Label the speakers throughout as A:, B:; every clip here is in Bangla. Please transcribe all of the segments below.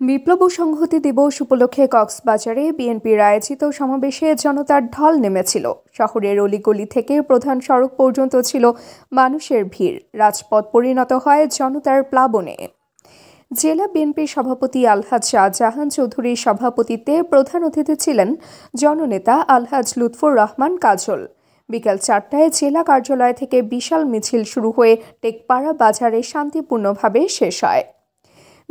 A: বিপ্লব ও সংহতি দিবস উপলক্ষে কক্সবাজারে বিএনপির আয়োজিত সমাবেশে জনতার ঢল নেমেছিল। শহরের অলিগলি থেকে প্রধান সড়ক পর্যন্ত ছিল মানুষের ভিড়। রাজপথ পরিণত হয় জনতার প্লাবনে। জেলা বিএনপির সভাপতি আলহাজ শাহজাহান চৌধুরীর সভাপতিত্বে প্রধান অতিথি ছিলেন জননেতা আলহাজ লুৎফর রহমান কাজল। বিকাল 4টায় জেলা কার্যালয় থেকে বিশাল মিছিল শুরু হয়ে টেকপাড়া বাজারে শান্তিপূর্ণভাবে শেষ হয়।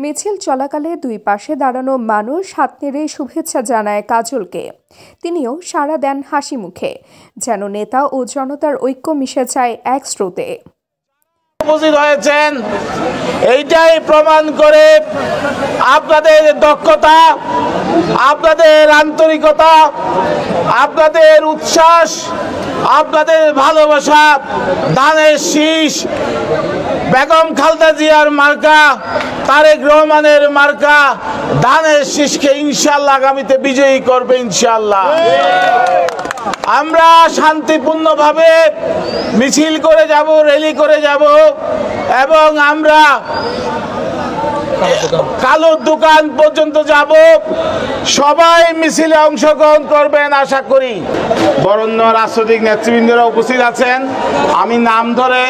A: মিছিল চলাকালে দুই পাশে দাঁড়ানো মানুষ হাত নেড়ে শুভেচ্ছা জানায় কাজলকে। তিনিও সাড়া দেন হাসি মুখে, যেন নেতা ও জনতার ঐক্য মিশে যায় এক স্রোতে।
B: উপস্থিত হয়েছেন, এইটাই প্রমাণ করে আপনাদের দক্ষতা, আপনাদের আন্তরিকতা, আপনাদের উচ্ছ্বাস, আপনাদের ভালোবাসা। ধানের শীষ বেগম খালেদা জিয়ার মার্কা, তারেক রহমানের মার্কা। ধানের শীষকে ইনশাআল্লাহ আগামীতে বিজয়ী করবে ইনশাআল্লাহ। আমরা শান্তিপূর্ণভাবে মিছিল করে যাব, র্যালি করে যাব এবং আমরা কালোর দোকান পর্যন্ত যাব। সবাই মিছিলে অংশগ্রহণ করবেন আশা করি। বরেণ্য রাজনৈতিক নেতৃবৃন্দরা উপস্থিত আছেন। আমি নাম ধরে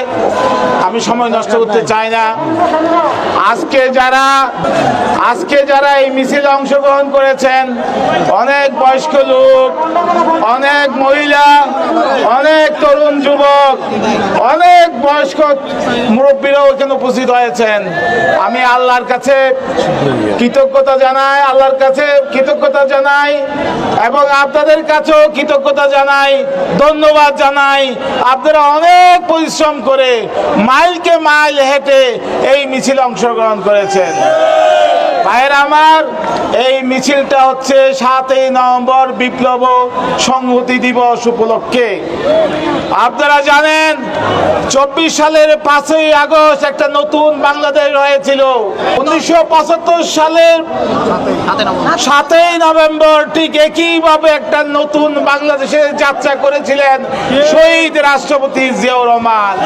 B: আমি সময় নষ্ট করতে চাই না। আজকে যারা এই মিছিলে অংশগ্রহণ করেছেন, অনেক বয়স্ক লোক, অনেক মহিলা, অনেক তরুণ যুবক, অনেক বয়স্ক মুরব্বীরাও এখানে উপস্থিত হয়েছেন। আমি আল্লাহর কাছে কৃতজ্ঞতা জানাই এবং আপনাদের কাছেও কৃতজ্ঞতা জানাই, ধন্যবাদ জানাই। আপনারা অনেক পরিশ্রম করে মাইলকে মাইল হেঁটে এই মিছিলে অংশগ্রহণ করেছেন। ভাইয়েরা আমার, এই মিছিলটা হচ্ছে 7ই নভেম্বর বিপ্লব ও সংহতি দিবস উপলক্ষে। আপনারা জানেন 24 সালের 5ই আগস্ট একটা নতুন বাংলাদেশ হয়েছিল। 1975 সালের 7ই নভেম্বর ঠিক একইভাবে একটা নতুন বাংলাদেশের যাত্রা করেছিলেন শহীদ রাষ্ট্রপতি জিয়াউর রহমান।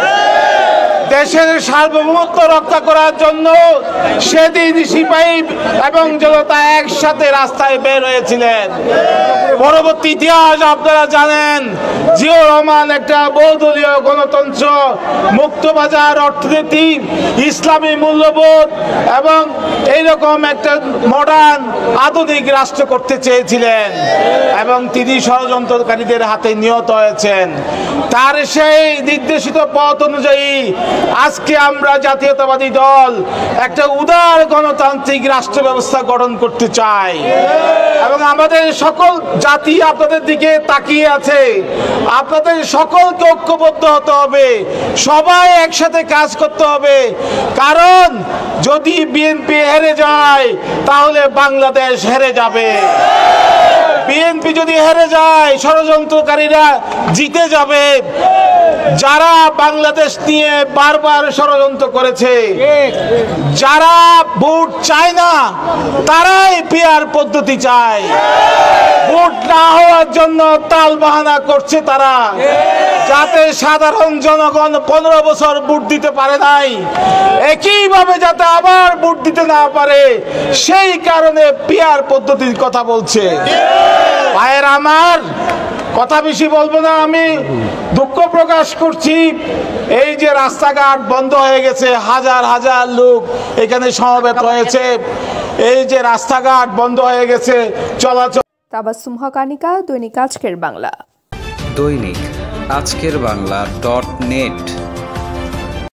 B: দেশের সার্বভৌমত্ব রক্ষা করার জন্য সেদিন সিপাহী এবং জনতা একসাথে রাস্তায় বের হয়েছিলেন। পরবর্তী ইতিহাস আপনারা জানেন, জিয়াউর রহমান একটা বহুদলীয় গণতন্ত্র, মুক্তবাজার অর্থনীতি, ইসলামী মূল্যবোধ এবং এইরকম একটা মডার্ন আধুনিক রাষ্ট্র করতে চেয়েছিলেন এবং তিনি ষড়যন্ত্রকারীদের হাতে নিহত হয়েছেন। তার সেই নির্দেশিত পথ অনুযায়ী আজকে আমরা জাতীয়তাবাদী দল একটা উদার গণতান্ত্রিক রাষ্ট্র ব্যবস্থা গঠন করতে চাই এবং আমাদের সকল জাতি আপনাদের দিকে তাকিয়ে আছে। আপনাদের সকলকে ঐক্যবদ্ধ হতে হবে, সবাই একসাথে কাজ করতে হবে। কারণ যদি বিএনপি হেরে যায় তাহলে বাংলাদেশ হেরে যাবে। বিএনপি যদি হেরে যায় ষড়যন্ত্রকারীরা জিতে যাবে। যারা বাংলাদেশ নিয়ে বারবার ষড়যন্ত্র করেছে, যারা ভোট চায় না, তারাই পিআর পদ্ধতি চায়। ভোট না হওয়ার জন্য তাল বাহানা করছে তারা, যাতে সাধারণ জনগণ 15 বছর ভোট দিতে পারে নাই, একইভাবে যাতে আবার ভোট দিতে না পারে, সেই কারণে পিআর পদ্ধতির কথা বলছে। ভাইয়েরা আমার, কথা বেশি বলবো না। আমি দুঃখ প্রকাশ করছি, এই যে রাস্তাঘাট বন্ধ হয়ে গেছে, হাজার হাজার লোক এখানে সমবেত হয়েছে, এই যে রাস্তাঘাট বন্ধ হয়ে গেছে চলাচল।
A: তাবাসসুম হকানিকা, দৈনিক আজকের বাংলা।
C: দৈনিক আজকের বাংলা .net